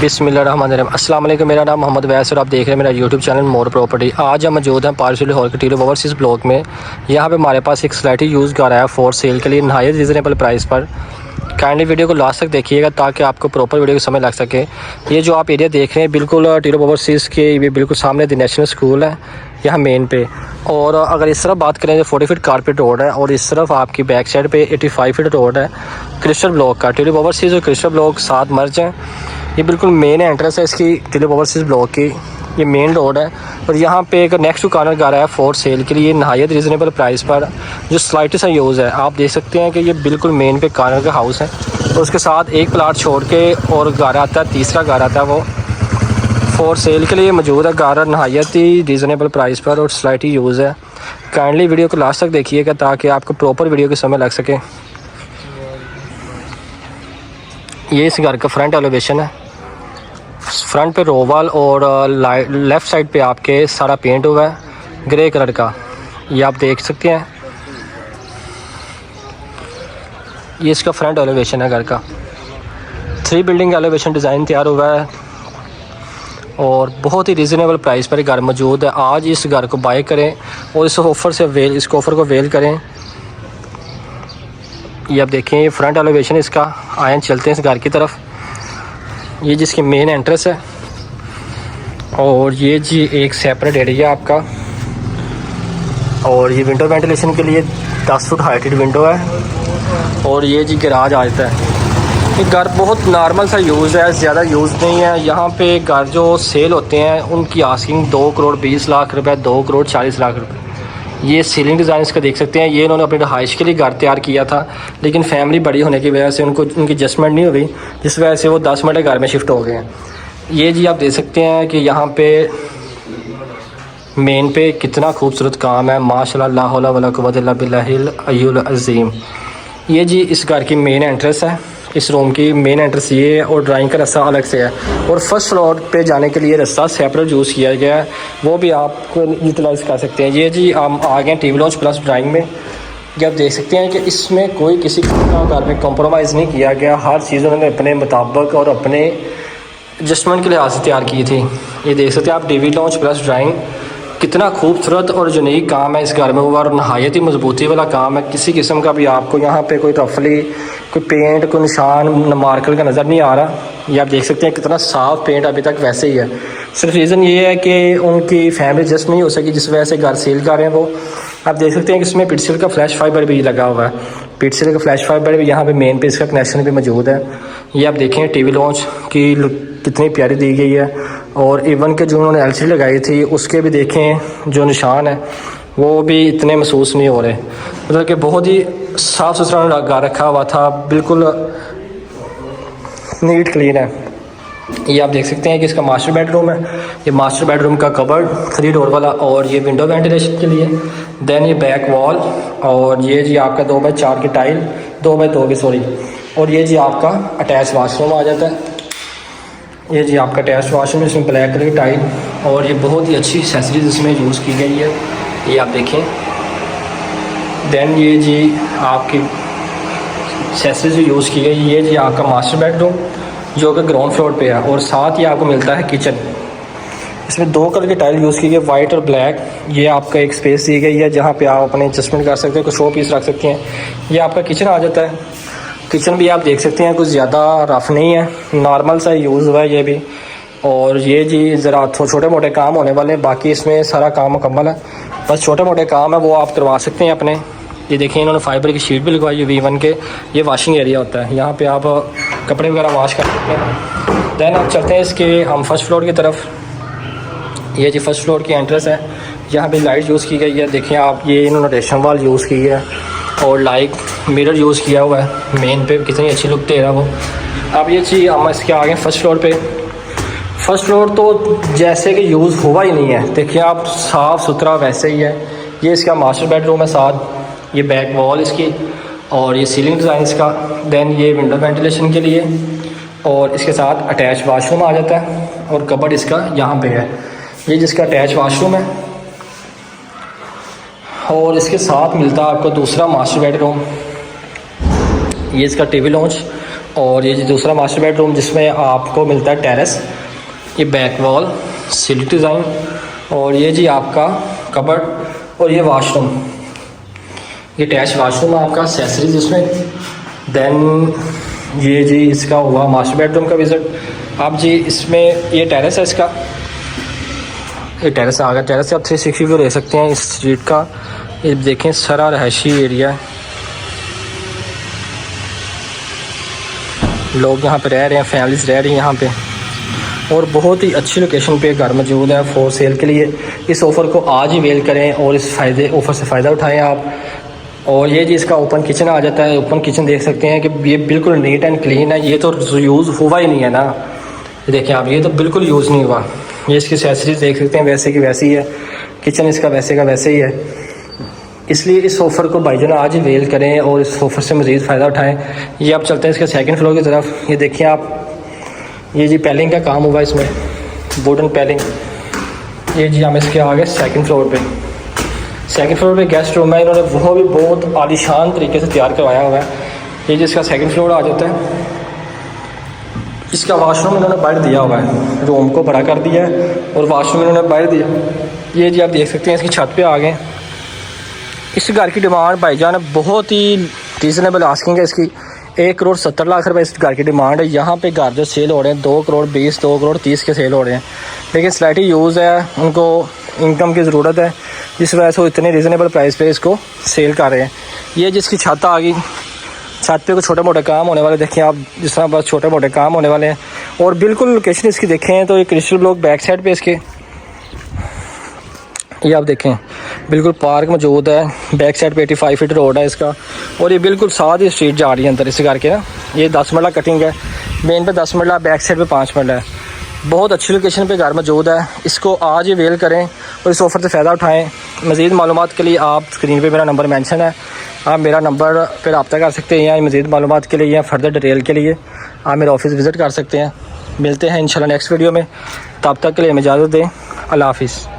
बिस्मिल्लाहिर्रहमानिर्रहीम। अस्सलाम वालेकुम। मेरा नाम मोहम्मद वैस और आप देख रहे हैं मेरा यूट्यूब चैनल मोर प्रॉपर्टी। आज हम मौजूद हैं पार्सल हॉल के टीरो ओवरसीज़ ब्लॉक में। यहाँ पे हमारे पास एक स्लाइटी यूज़ कार है फॉर सेल के लिए नहायत रीज़नेबल प्राइस पर। काइंडली वीडियो को लास्ट तक देखिएगा ताकि आपको प्रॉपर वीडियो की समझ लग सके। ये जो आप एरिया देख रहे हैं बिल्कुल टीरो ओवरसीज़ के ये बिल्कुल सामने द नेशनल स्कूल है यहाँ मेन पे। और अगर इस तरफ बात करें तो 40 फीट कारपेट रोड है और इस तरफ आपकी बैक साइड पे 85 फीट रोड है क्रिस्टल ब्लॉक का। टीरो ओवरसीज़ और क्रिस्टल ब्लॉक साथ मर्ज हैं। ये बिल्कुल मेन एंट्रेंस है इसकी टीरो ओवरसीज़ ब्लॉक की। ये मेन रोड है और यहाँ पे एक नेक्स्ट टू कॉर्नर घर है फॉर सेल के लिए नहायत रीज़नेबल प्राइस पर जो स्लाइटी सा यूज़ है। आप देख सकते हैं कि ये बिल्कुल मेन पे कॉर्नर का हाउस है और उसके साथ एक प्लाट छोड़ के और घर आता है, तीसरा घर आता है वो फॉर सेल के लिए मौजूद है। घर नहायत ही रीज़नेबल प्राइस पर और स्लाइटी यूज़ है। काइंडली वीडियो को लास्ट तक देखिएगा ताकि आपको प्रॉपर वीडियो की समझ लग सके। ये इस घर का फ्रंट एलिवेशन है। फ्रंट पे रोवाल और लेफ़्ट साइड पे आपके सारा पेंट हुआ है ग्रे कलर का, ये आप देख सकते हैं। ये इसका फ्रंट एलिवेशन है घर का। 3 बिल्डिंग एलिवेशन डिज़ाइन तैयार हुआ है और बहुत ही रीज़नेबल प्राइस पर घर मौजूद है। आज इस घर को बाय करें और इस ऑफ़र को वेल करें। ये आप देखें ये फ्रंट एलिवेशन इसका। आयन चलते हैं इस घर की तरफ। ये जिसकी मेन एंट्रेंस है और ये जी एक सेपरेट एरिया आपका। और ये विंडो वेंटिलेशन के लिए 10 फुट हाइटेड विंडो है और ये जी गैराज आ जाता है। ये घर बहुत नॉर्मल सा यूज़ है, ज़्यादा यूज़ नहीं है। यहाँ पे घर जो सेल होते हैं उनकी आस्किंग 2 करोड़ 20 लाख रुपए, 2 करोड़ 40 लाख रुपए। ये सीलिंग डिज़ाइन इसका देख सकते हैं। ये इन्होंने अपनी रहाइश के लिए घर तैयार किया था लेकिन फैमिली बड़ी होने की वजह से उनकी एडजस्टमेंट नहीं हुई, जिस वजह से वो 10 मिनट घर में शिफ्ट हो गए हैं। ये जी आप देख सकते हैं कि यहाँ पे मेन पे कितना खूबसूरत काम है माशाल्लाह, ला हौला वला कुव्वत इल्ला बिल्लाहिल अलियुल अज़ीम। ये जी इस घर की मेन एंट्रेंस है। इस रूम की मेन एंट्रेंस ये है और ड्राइंग का रास्ता अलग से है और फर्स्ट फ्लोर पे जाने के लिए रास्ता सेपरेट यूज़ किया गया है, वो भी आपको यूटिलाइज़ कर सकते हैं। ये जी हम आ गए टीवी लॉन्च प्लस ड्राइंग में। ये आप देख सकते हैं कि इसमें कोई किसी का घर में कॉम्प्रोमाइज़ नहीं किया गया। हर चीज़ उन्होंने अपने मुताबिक और अपने एडजस्टमेंट के लिहाज से तैयार की थी। ये देख सकते हैं आप टीवी लॉन्च प्लस ड्राइंग। कितना खूबसूरत और यूनिक काम है इस घर में हुआ और नहायत ही मजबूती वाला काम है। किसी किस्म का भी आपको यहाँ पे कोई रफली, कोई पेंट, कोई निशान मार्कर का नज़र नहीं आ रहा। ये आप देख सकते हैं कितना साफ़ पेंट अभी तक वैसे ही है। सिर्फ रीज़न ये है कि उनकी फैमिली एडजस्ट नहीं हो सकी जिस वजह से घर सेल कर रहे हैं वो। आप देख सकते हैं कि इसमें पिटसिल का फ्लैश फाइबर भी लगा हुआ है। पिटसिल का फ्लैश फाइबर भी यहाँ पे मेन पे इसका कनेक्शन भी मौजूद है। ये आप देखें टीवी लॉन्च की कितनी प्यारी दी गई है और इवन के जो उन्होंने LCD लगाई थी उसके भी देखें जो निशान है वो भी इतने महसूस नहीं हो रहे। मतलब कि बहुत ही साफ़ सुथरा घर रखा हुआ था, बिल्कुल नीट क्लीन है। ये आप देख सकते हैं कि इसका मास्टर बेडरूम है। ये मास्टर बेडरूम का कबर्ड 3 डोर वाला और ये विंडो वेंटिलेशन के लिए। देन ये बैक वॉल और ये जी आपका 2x4 की टाइल, 2x2 की सॉरी। और ये जी आपका अटैच वाशरूम आ जाता है। ये जी आपका अटैच वाशरूम, इसमें ब्लैक कलर की टाइल और ये बहुत ही अच्छी एक्सेसरीज इसमें यूज़ की गई है। ये आप देखें। देन ये जी आपकी एक्सेसरीज यूज़ की गई। ये जी आपका मास्टर बेडरूम जो कि ग्राउंड फ्लोर पे है और साथ ही आपको मिलता है किचन। इसमें 2 कलर की टाइल यूज़ की गई, वाइट और ब्लैक। ये आपका एक स्पेस दी गई है जहाँ पे आप अपने एडजस्टमेंट कर सकते हैं, कुछ शो पीस रख सकते हैं। ये आपका किचन आ जाता है। किचन भी आप देख सकते हैं कुछ ज़्यादा रफ़ नहीं है, नॉर्मल सा यूज़ हुआ है ये भी। और ये जी ज़रा छोटे मोटे काम होने वाले हैं, बाकी इसमें सारा काम मुकम्मल है। बस छोटे मोटे काम है वो आप करवा सकते हैं अपने। ये देखिए इन्होंने फाइबर की शीट भी लगवाई है V1 के। ये वॉशिंग एरिया होता है, यहाँ पे आप कपड़े वगैरह वॉश कर सकते हैं। दैन आप चलते हैं इसके हम फर्स्ट फ्लोर की तरफ। ये जी फर्स्ट फ्लोर की एंट्रेंस है। यहाँ पे लाइट यूज़ की गई है। देखिए आप ये इन्होंने रेशम वाल यूज़ की है और लाइट मिरर यूज़ किया हुआ है। मेन पे कितनी अच्छी लुक दे रहा है वो। अब ये चीज़ हम इसके आगे फर्स्ट फ्लोर पे। फर्स्ट फ्लोर तो जैसे कि यूज़ हुआ ही नहीं है। देखिए आप साफ़ सुथरा वैसे ही है। ये इसका मास्टर बेडरूम है, साथ ये बैक वॉल इसकी और ये सीलिंग डिज़ाइन इसका। देन ये विंडो वेंटिलेशन के लिए और इसके साथ अटैच वाशरूम आ जाता है और कबर्ड इसका यहाँ पे है। ये जिसका अटैच वाशरूम है और इसके साथ मिलता है आपको दूसरा मास्टर बेडरूम। ये इसका टीवी लॉन्च और ये जी दूसरा मास्टर बेडरूम जिसमें आपको मिलता है टेरेस, ये बैक वॉल सीलिंग डिज़ाइन, और ये जी आपका कबर्ड और ये वाशरूम, ये अटैच वाशरूम है आपका, एक्सेसरीज इसमें। देन ये जी इसका हुआ मास्टर बेडरूम का विज़िट। अब जी इसमें ये टेरेस है इसका, ये टेरेस आ गया। टेरेस से आप 360 व्यू ले सकते हैं इस स्ट्रीट का। ये देखें सारा रहायशी एरिया है, लोग यहाँ पे रह रहे हैं, फैमिलीज रह रही हैं यहाँ पे, और बहुत ही अच्छी लोकेशन पे घर मौजूद है फॉर सेल के लिए। इस ऑफ़र को आज ही वेल करें और इस ऑफ़र से फ़ायदा उठाएं आप। और ये जी इसका ओपन किचन आ जाता है। ओपन किचन देख सकते हैं कि ये बिल्कुल नीट एंड क्लीन है, ये तो यूज़ हुआ ही नहीं है ना, देखिए आप, ये तो बिल्कुल यूज़ नहीं हुआ। ये इसकी एक्सेसरीज देख सकते हैं, वैसे की वैसी ही है, किचन इसका वैसे का वैसे ही है। इसलिए इस ऑफ़र को भाईजान आज ही वेल करें और इस ऑफ़र से मज़ीद फ़ायदा उठाएं। ये आप चलते हैं इसके सेकंड फ्लोर की तरफ। ये देखिए आप, ये जी पैलिंग का काम हुआ इसमें, वुडन पैलिंग। ये जी हम इसके आगे सेकंड फ्लोर पे, सेकंड फ्लोर पे गेस्ट रूम है, इन्होंने वो भी बहुत आलीशान तरीके से तैयार करवाया हुआ है। ये जी इसका सेकंड फ्लोर आ जाता है। इसका वाशरूम इन्होंने बाहर दिया हुआ है, रूम को बड़ा कर दिया है और वाशरूम इन्होंने बाहर दिया। ये जी आप देख सकते हैं इसकी छत पे आ गए। इस घर की डिमांड भाईजान बहुत ही रीज़नेबल आस्किंग है इसकी, 1,70,00,000 रुपये इस घर की डिमांड है। यहाँ पे घर जो सेल हो रहे हैं 2,20,00,000 2,30,00,000 के सेल हो रहे हैं, लेकिन स्लाइटली यूज़ है, उनको इनकम की ज़रूरत है, जिस वजह से वो इतने रीज़नेबल प्राइस पे इसको सेल कर रहे हैं। ये जिसकी छत आ गई, छत पे कुछ छोटे मोटे काम होने वाले, देखें आप जिस तरह बस छोटे मोटे काम होने वाले हैं। और बिल्कुल लोकेशन इसकी देखें तो ये क्रिस्टल ब्लॉक बैक साइड पे इसके, ये आप देखें बिल्कुल पार्क मौजूद है, बैक साइड पे 85 फीट रोड है इसका, और ये बिल्कुल साथ ही स्ट्रीट जा रही है अंदर इस घर के ना। ये 10 मरला कटिंग है, मेन पे 10 मरला, बैक साइड पे 5 मरला है। बहुत अच्छी लोकेशन पे घर मौजूद है, इसको आज ही वेल करें और इस ऑफ़र से फ़ायदा उठाएँ। मज़ीद मालूमात के लिए आप स्क्रीन पे मेरा नंबर मेंशन है, आप मेरा नंबर पर रब्ता कर सकते हैं, या मज़ीद मालूमात के लिए या फर्दर डिटेल के लिए आप मेरा ऑफिस विज़िट कर सकते हैं। मिलते हैं इंशाल्लाह नेक्स्ट वीडियो में, तब तक के लिए हमें इजाज़त दें। अल्लाह हाफ़िज़।